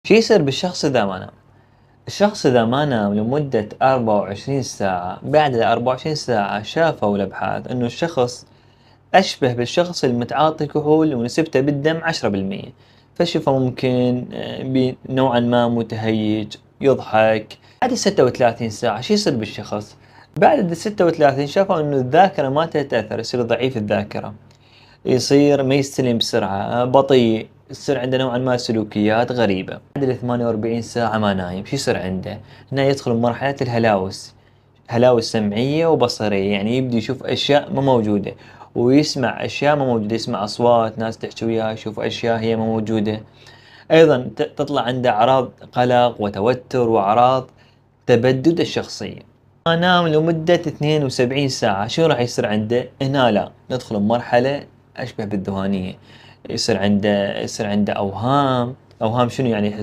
شو يصير بالشخص إذا ما نام؟ الشخص إذا ما نام لمدة 24 ساعة، بعد ال 24 ساعة شافوا الأبحاث إنه الشخص أشبه بالشخص المتعاطي كحول ونسبته بالدم 10%. فشوفه ممكن نوعا ما متهيج، يضحك. بعد ال 36 ساعة شو يصير بالشخص؟ بعد ال 36 شافوا إنه الذاكرة ما تتأثر، يصير ضعيف الذاكرة، يصير ما يستلم بسرعة، بطيء، يصير عنده نوعا ما سلوكيات غريبة. بعد ال 48 ساعة ما نايم شو يصير عنده؟ هنا يدخل بمرحلة الهلاوس، هلاوس سمعية وبصرية، يعني يبدي يشوف أشياء ما موجودة ويسمع أشياء ما موجودة، يسمع أصوات ناس تحكي وياه، يشوف أشياء هي ما موجودة. أيضا تطلع عنده أعراض قلق وتوتر وأعراض تبدد الشخصية. ما نام لمدة 72 ساعة شو راح يصير عنده؟ هنا لا، ندخل بمرحلة أشبه بالذهانية. يصير عنده أوهام. أوهام شنو يعني؟ يحس